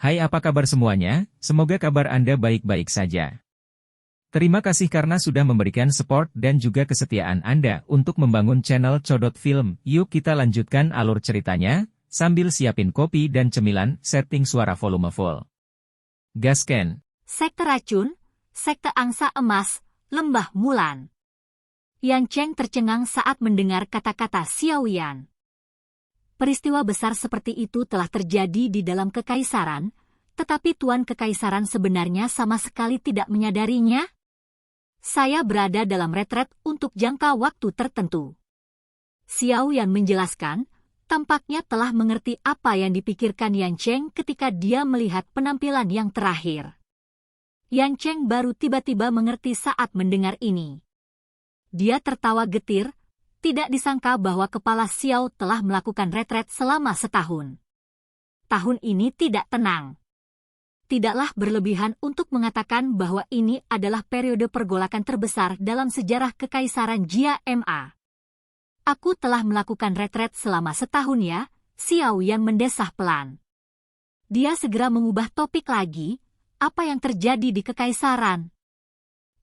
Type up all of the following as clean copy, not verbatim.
Hai, apa kabar semuanya? Semoga kabar Anda baik-baik saja. Terima kasih karena sudah memberikan support dan juga kesetiaan Anda untuk membangun channel Codot Film. Yuk kita lanjutkan alur ceritanya, sambil siapin kopi dan cemilan, setting suara volume full. Gasken. Sekte Racun, Sekte Angsa Emas, Lembah Mulan. Yan Cheng tercengang saat mendengar kata-kata Xiao Yan. Peristiwa besar seperti itu telah terjadi di dalam kekaisaran, tetapi Tuan Kekaisaran sebenarnya sama sekali tidak menyadarinya. Saya berada dalam retret untuk jangka waktu tertentu. Xiao Yan menjelaskan, tampaknya telah mengerti apa yang dipikirkan Yan Cheng ketika dia melihat penampilan yang terakhir. Yan Cheng baru tiba-tiba mengerti saat mendengar ini. Dia tertawa getir, tidak disangka bahwa kepala Xiao telah melakukan retret selama setahun. Tahun ini tidak tenang. Tidaklah berlebihan untuk mengatakan bahwa ini adalah periode pergolakan terbesar dalam sejarah Kekaisaran Jia Ma. Aku telah melakukan retret selama setahun ya, Xiao Yan mendesah pelan. Dia segera mengubah topik lagi, apa yang terjadi di Kekaisaran?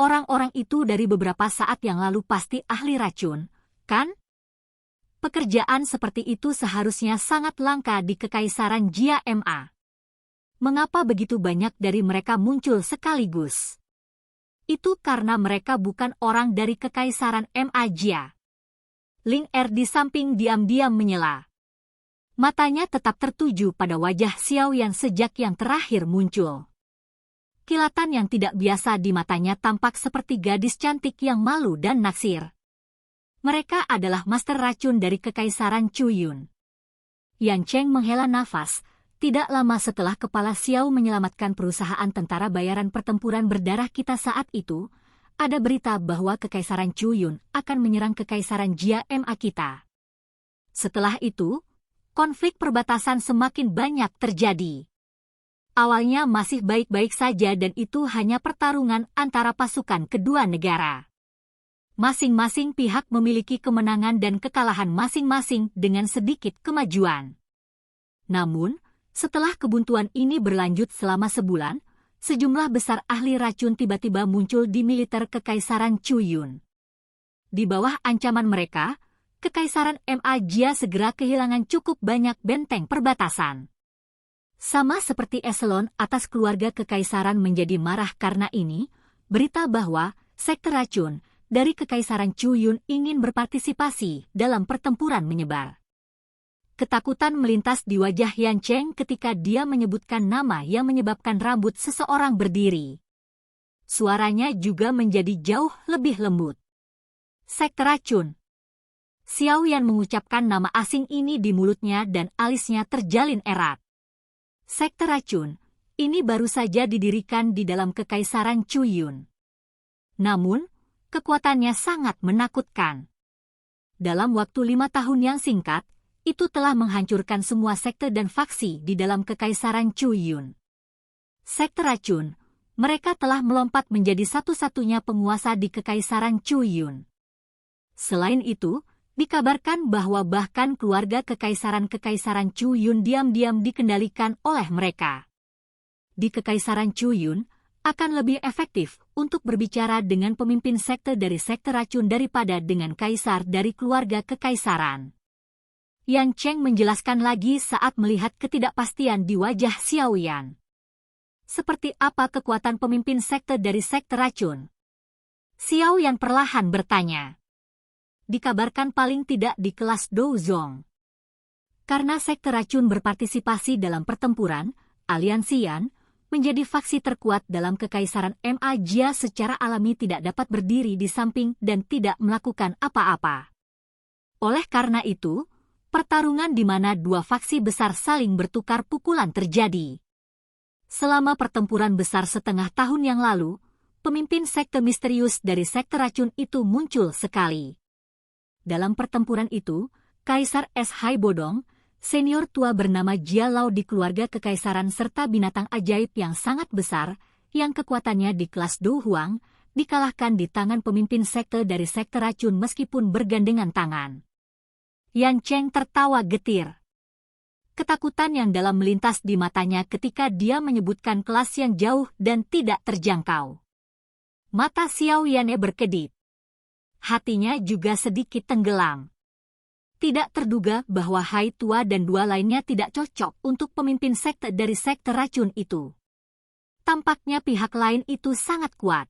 Orang-orang itu dari beberapa saat yang lalu pasti ahli racun, kan? Pekerjaan seperti itu seharusnya sangat langka di Kekaisaran Jia Ma. Mengapa begitu banyak dari mereka muncul sekaligus? Itu karena mereka bukan orang dari Kekaisaran Ma Jia. Ling Er di samping diam-diam menyela. Matanya tetap tertuju pada wajah Xiao Yan sejak yang terakhir muncul. Kilatan yang tidak biasa di matanya tampak seperti gadis cantik yang malu dan naksir. Mereka adalah master racun dari Kekaisaran Chuyun. Yan Cheng menghela nafas. Tidak lama setelah kepala Xiao menyelamatkan perusahaan tentara bayaran pertempuran berdarah kita saat itu, ada berita bahwa Kekaisaran Chuyun akan menyerang Kekaisaran Jia Ma kita. Setelah itu, konflik perbatasan semakin banyak terjadi. Awalnya masih baik-baik saja dan itu hanya pertarungan antara pasukan kedua negara. Masing-masing pihak memiliki kemenangan dan kekalahan masing-masing dengan sedikit kemajuan. Namun, setelah kebuntuan ini berlanjut selama sebulan, sejumlah besar ahli racun tiba-tiba muncul di militer Kekaisaran Chuyun. Di bawah ancaman mereka, Kekaisaran Ma Jia segera kehilangan cukup banyak benteng perbatasan. Sama seperti eselon atas keluarga Kekaisaran menjadi marah karena ini, berita bahwa Sekte Racun dari Kekaisaran Chuyun ingin berpartisipasi dalam pertempuran menyebar. Ketakutan melintas di wajah Yan Cheng ketika dia menyebutkan nama yang menyebabkan rambut seseorang berdiri. Suaranya juga menjadi jauh lebih lembut. Sekte Racun. Xiao Yan mengucapkan nama asing ini di mulutnya dan alisnya terjalin erat. Sekte Racun, ini baru saja didirikan di dalam Kekaisaran Chuyun. Namun, kekuatannya sangat menakutkan. Dalam waktu 5 tahun yang singkat, itu telah menghancurkan semua sekte dan faksi di dalam Kekaisaran Chuyun. Sekte Racun, mereka telah melompat menjadi satu-satunya penguasa di Kekaisaran Chuyun. Selain itu, dikabarkan bahwa bahkan keluarga Kekaisaran Chuyun diam-diam dikendalikan oleh mereka. Di Kekaisaran Chuyun, akan lebih efektif untuk berbicara dengan pemimpin sekte dari Sekte Racun daripada dengan kaisar dari keluarga Kekaisaran. Yan Cheng menjelaskan lagi saat melihat ketidakpastian di wajah Xiao Yan. Seperti apa kekuatan pemimpin sekte dari Sekte Racun? Xiao Yan perlahan bertanya. Dikabarkan paling tidak di kelas Douzong. Karena Sekte Racun berpartisipasi dalam pertempuran, aliansi Yan menjadi faksi terkuat dalam Kekaisaran Ma Jia secara alami tidak dapat berdiri di samping dan tidak melakukan apa-apa. Oleh karena itu, pertarungan di mana dua faksi besar saling bertukar pukulan terjadi. Selama pertempuran besar setengah tahun yang lalu, pemimpin sekte misterius dari Sekte Racun itu muncul sekali. Dalam pertempuran itu, Kaisar Es Hai Bodong, senior tua bernama Jia Lao di keluarga Kekaisaran serta binatang ajaib yang sangat besar, yang kekuatannya di kelas Do Huang, dikalahkan di tangan pemimpin sekte dari Sekte Racun meskipun bergandengan tangan. Yan Cheng tertawa getir. Ketakutan yang dalam melintas di matanya ketika dia menyebutkan kelas yang jauh dan tidak terjangkau. Mata Xiao Yan'e berkedip. Hatinya juga sedikit tenggelam. Tidak terduga bahwa Hai Tua dan dua lainnya tidak cocok untuk pemimpin sekte dari sekte racun itu. Tampaknya pihak lain itu sangat kuat.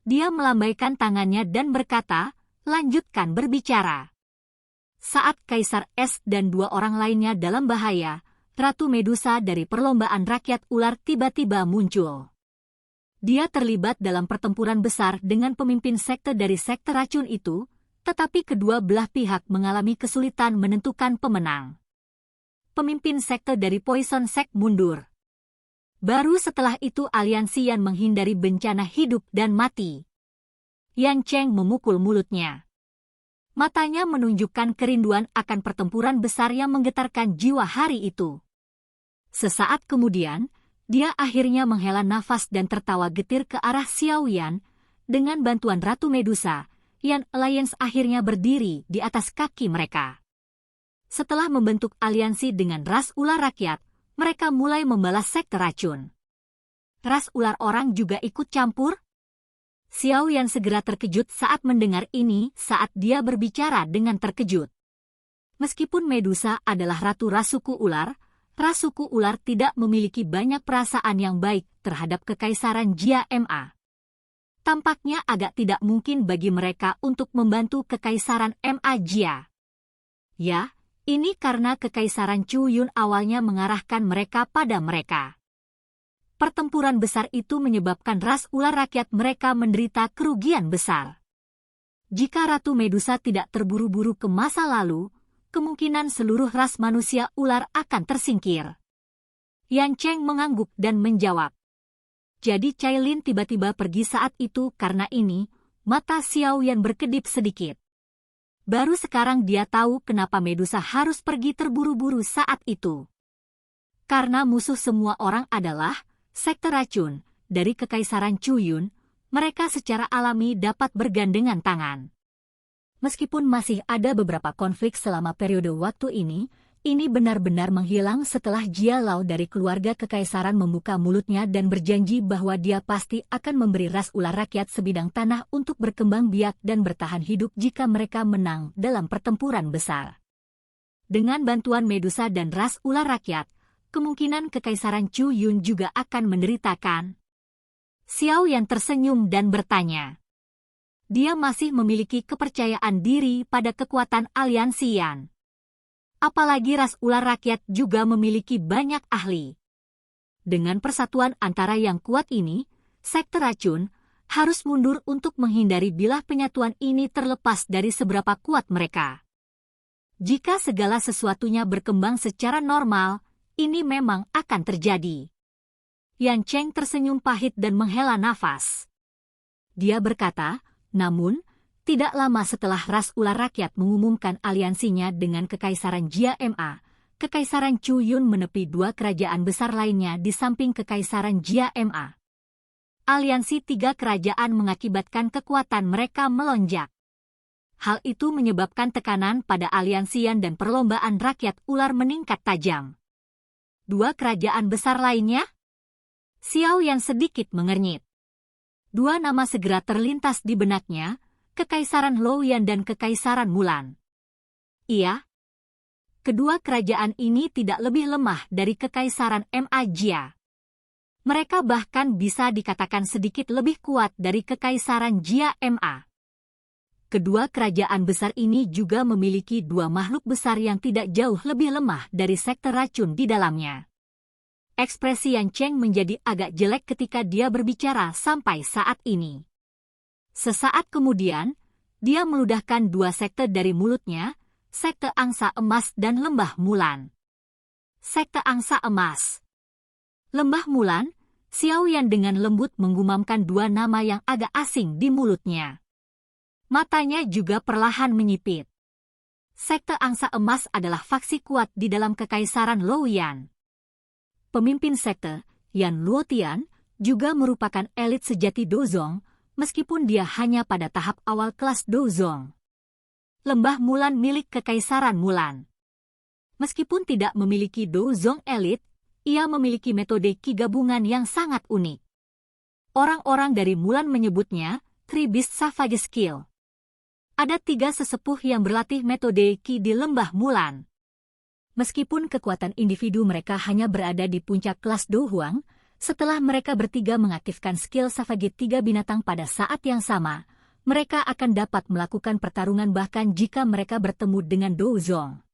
Dia melambaikan tangannya dan berkata, lanjutkan berbicara. Saat Kaisar Es dan dua orang lainnya dalam bahaya, Ratu Medusa dari perlombaan rakyat ular tiba-tiba muncul. Dia terlibat dalam pertempuran besar dengan pemimpin sekte dari sekte racun itu, tetapi kedua belah pihak mengalami kesulitan menentukan pemenang. Pemimpin sekte dari Poison Sect mundur. Baru setelah itu aliansi Yan menghindari bencana hidup dan mati. Yan Cheng memukul mulutnya. Matanya menunjukkan kerinduan akan pertempuran besar yang menggetarkan jiwa hari itu. Sesaat kemudian, dia akhirnya menghela nafas dan tertawa getir ke arah Xiao Yan. Dengan bantuan Ratu Medusa, Yan Alliance akhirnya berdiri di atas kaki mereka. Setelah membentuk aliansi dengan ras ular rakyat, mereka mulai membalas sekte racun. Ras ular orang juga ikut campur? Xiao Yan segera terkejut saat mendengar ini saat dia berbicara dengan terkejut. Meskipun Medusa adalah ratu ras suku ular tidak memiliki banyak perasaan yang baik terhadap kekaisaran Jia Ma. Tampaknya agak tidak mungkin bagi mereka untuk membantu kekaisaran Ma Jia. Ya, ini karena kekaisaran Chu Yun awalnya mengarahkan mereka pada mereka. Pertempuran besar itu menyebabkan ras ular rakyat mereka menderita kerugian besar. Jika Ratu Medusa tidak terburu-buru ke masa lalu, kemungkinan seluruh ras manusia ular akan tersingkir. Yan Cheng mengangguk dan menjawab. Jadi Cailin tiba-tiba pergi saat itu karena ini, mata Xiao Yan berkedip sedikit. Baru sekarang dia tahu kenapa Medusa harus pergi terburu-buru saat itu. Karena musuh semua orang adalah sekte racun, dari kekaisaran Chu Yun, mereka secara alami dapat bergandengan tangan. Meskipun masih ada beberapa konflik selama periode waktu ini benar-benar menghilang setelah Jia Lao dari keluarga kekaisaran membuka mulutnya dan berjanji bahwa dia pasti akan memberi ras ular rakyat sebidang tanah untuk berkembang biak dan bertahan hidup jika mereka menang dalam pertempuran besar. Dengan bantuan Medusa dan ras ular rakyat, kemungkinan kekaisaran Chu Yun juga akan menderitakan. Xiao Yan tersenyum dan bertanya. Dia masih memiliki kepercayaan diri pada kekuatan aliansi Yan. Apalagi ras ular rakyat juga memiliki banyak ahli. Dengan persatuan antara yang kuat ini, sekte racun harus mundur untuk menghindari bila penyatuan ini terlepas dari seberapa kuat mereka. Jika segala sesuatunya berkembang secara normal, ini memang akan terjadi. Yan Cheng tersenyum pahit dan menghela nafas. Dia berkata, namun, tidak lama setelah ras ular rakyat mengumumkan aliansinya dengan kekaisaran Jia Ma, kekaisaran Chu Yun menepi dua kerajaan besar lainnya di samping kekaisaran Jia Ma. Aliansi tiga kerajaan mengakibatkan kekuatan mereka melonjak. Hal itu menyebabkan tekanan pada aliansi Yan dan perlombaan rakyat ular meningkat tajam. Dua kerajaan besar lainnya? Xiao Yan sedikit mengernyit. Dua nama segera terlintas di benaknya, Kekaisaran Luoyan dan Kekaisaran Mulan. Iya. Kedua kerajaan ini tidak lebih lemah dari Kekaisaran Ma Jia. Mereka bahkan bisa dikatakan sedikit lebih kuat dari Kekaisaran Jia Ma. Kedua kerajaan besar ini juga memiliki dua makhluk besar yang tidak jauh lebih lemah dari sekte racun di dalamnya. Ekspresi Yan Cheng menjadi agak jelek ketika dia berbicara sampai saat ini. Sesaat kemudian, dia meludahkan dua sekte dari mulutnya, sekte Angsa Emas dan Lembah Mulan. Sekte Angsa Emas. Lembah Mulan, Xiao Yan dengan lembut menggumamkan dua nama yang agak asing di mulutnya. Matanya juga perlahan menyipit. Sekte Angsa Emas adalah faksi kuat di dalam Kekaisaran Luoyan. Pemimpin sekte, Yan Luotian, juga merupakan elit sejati Dozong, meskipun dia hanya pada tahap awal kelas Dozong. Lembah Mulan milik Kekaisaran Mulan. Meskipun tidak memiliki Douzong Elite, ia memiliki metode Qi gabungan yang sangat unik. Orang-orang dari Mulan menyebutnya Three Beast Savage Skill. Ada 3 sesepuh yang berlatih metode Qi di lembah Mulan. Meskipun kekuatan individu mereka hanya berada di puncak kelas Do Huang, setelah mereka bertiga mengaktifkan skill Savage 3 binatang pada saat yang sama, mereka akan dapat melakukan pertarungan bahkan jika mereka bertemu dengan Douzong.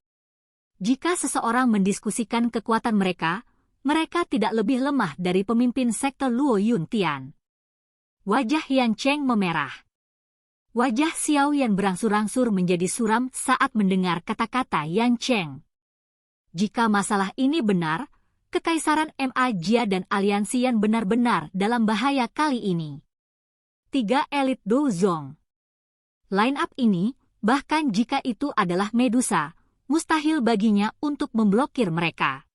Jika seseorang mendiskusikan kekuatan mereka, mereka tidak lebih lemah dari pemimpin sekte Luo Yuntian. Wajah Yan Cheng memerah. Wajah Xiao Yan berangsur-angsur menjadi suram saat mendengar kata-kata Yan Cheng. Jika masalah ini benar, Kekaisaran Ma Jia dan aliansi Yan benar-benar dalam bahaya kali ini. 3 elit Douzong. Line up ini, bahkan jika itu adalah Medusa, mustahil baginya untuk memblokir mereka.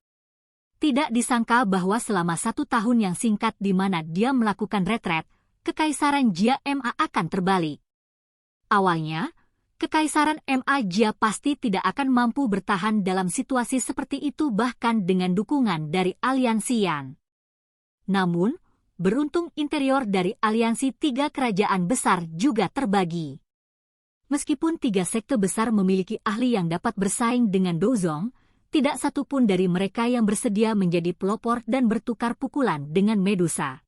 Tidak disangka bahwa selama 1 tahun yang singkat di mana dia melakukan retret, Kekaisaran Jia Ma akan terbalik. Awalnya, Kekaisaran Ma Jia pasti tidak akan mampu bertahan dalam situasi seperti itu bahkan dengan dukungan dari aliansi Yan. Namun, beruntung interior dari aliansi 3 kerajaan besar juga terbagi. Meskipun 3 sekte besar memiliki ahli yang dapat bersaing dengan Douzong, tidak satu pun dari mereka yang bersedia menjadi pelopor dan bertukar pukulan dengan Medusa.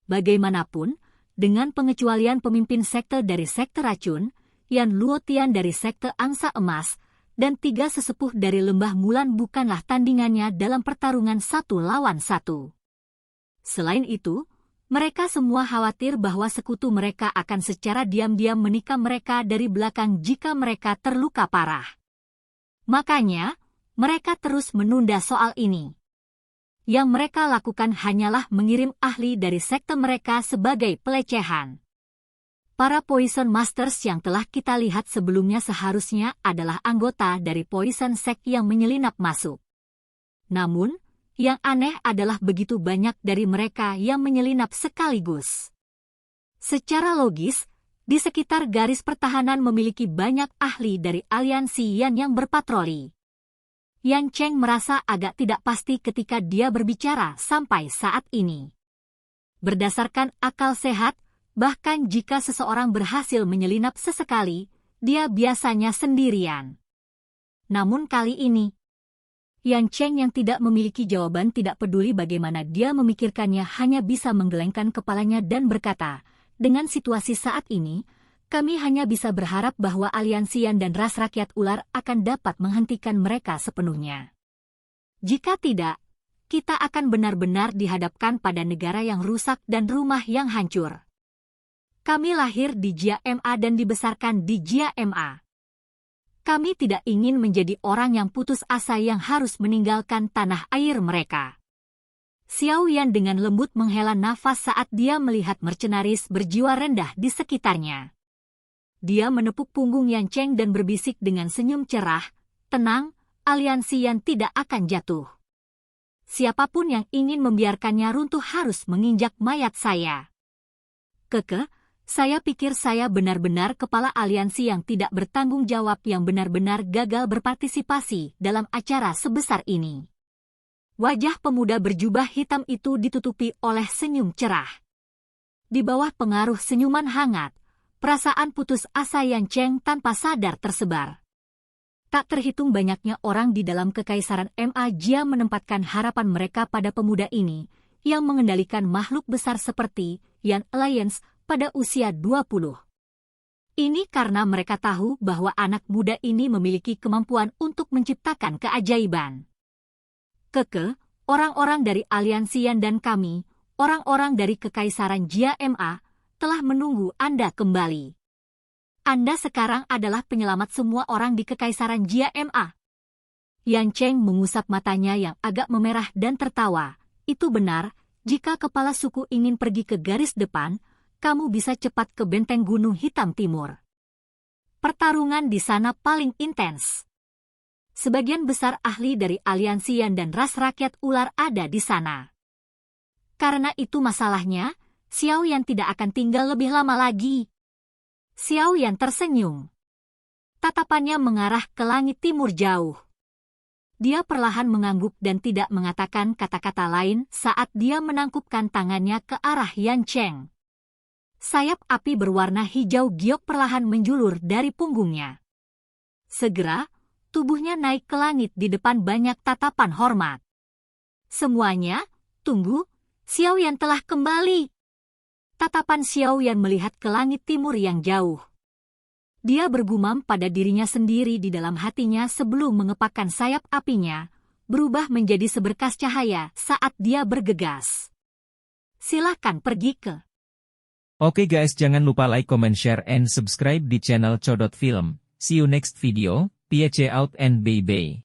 Bagaimanapun, dengan pengecualian pemimpin sekte dari sekte racun, Yan Luotian dari sekte angsa emas, dan 3 sesepuh dari lembah Mulan bukanlah tandingannya dalam pertarungan 1 lawan 1. Selain itu, mereka semua khawatir bahwa sekutu mereka akan secara diam-diam menikam mereka dari belakang jika mereka terluka parah. Makanya, mereka terus menunda soal ini. Yang mereka lakukan hanyalah mengirim ahli dari sekte mereka sebagai pelecehan. Para Poison Masters yang telah kita lihat sebelumnya seharusnya adalah anggota dari Poison Sect yang menyelinap masuk. Namun, yang aneh adalah begitu banyak dari mereka yang menyelinap sekaligus. Secara logis, di sekitar garis pertahanan memiliki banyak ahli dari aliansi Yan yang berpatroli. Yan Cheng merasa agak tidak pasti ketika dia berbicara sampai saat ini. Berdasarkan akal sehat, bahkan jika seseorang berhasil menyelinap sesekali, dia biasanya sendirian. Namun kali ini, Yan Cheng yang tidak memiliki jawaban tidak peduli bagaimana dia memikirkannya hanya bisa menggelengkan kepalanya dan berkata, dengan situasi saat ini, kami hanya bisa berharap bahwa aliansi Yan dan ras rakyat ular akan dapat menghentikan mereka sepenuhnya. Jika tidak, kita akan benar-benar dihadapkan pada negara yang rusak dan rumah yang hancur. Kami lahir di Jia Ma dan dibesarkan di Jia Ma. Kami tidak ingin menjadi orang yang putus asa yang harus meninggalkan tanah air mereka. Xiao Yan dengan lembut menghela nafas saat dia melihat mercenaris berjiwa rendah di sekitarnya. Dia menepuk punggung Yan Cheng dan berbisik dengan senyum cerah, tenang, aliansi Yan tidak akan jatuh. Siapapun yang ingin membiarkannya runtuh harus menginjak mayat saya. Saya pikir saya benar-benar kepala aliansi yang tidak bertanggung jawab yang benar-benar gagal berpartisipasi dalam acara sebesar ini. Wajah pemuda berjubah hitam itu ditutupi oleh senyum cerah. Di bawah pengaruh senyuman hangat, perasaan putus asa Yan Cheng tanpa sadar tersebar. Tak terhitung banyaknya orang di dalam Kekaisaran Ma Jia menempatkan harapan mereka pada pemuda ini, yang mengendalikan makhluk besar seperti Yan Alliance pada usia 20. Ini karena mereka tahu bahwa anak muda ini memiliki kemampuan untuk menciptakan keajaiban. Orang-orang dari aliansi Yan dan kami, orang-orang dari Kekaisaran Jia Ma, telah menunggu Anda kembali. Anda sekarang adalah penyelamat semua orang di Kekaisaran Jia Ma. Yan Cheng mengusap matanya yang agak memerah dan tertawa. Itu benar, jika kepala suku ingin pergi ke garis depan, kamu bisa cepat ke benteng Gunung Hitam Timur. Pertarungan di sana paling intens. Sebagian besar ahli dari aliansi Yan dan ras rakyat ular ada di sana. Karena itu masalahnya, Xiao Yan tidak akan tinggal lebih lama lagi. Xiao Yan tersenyum. Tatapannya mengarah ke langit timur jauh. Dia perlahan mengangguk dan tidak mengatakan kata-kata lain saat dia menangkupkan tangannya ke arah Yan Cheng. Sayap api berwarna hijau giok perlahan menjulur dari punggungnya. Segera, tubuhnya naik ke langit di depan banyak tatapan hormat. Semuanya, tunggu, Xiao Yan telah kembali. Tatapan Xiao Yan melihat ke langit timur yang jauh. Dia bergumam pada dirinya sendiri di dalam hatinya sebelum mengepakkan sayap apinya, berubah menjadi seberkas cahaya saat dia bergegas. Silakan pergi ke. Oke guys, jangan lupa like, comment, share, and subscribe di channel Codot Film. See you next video, peace out and bye-bye.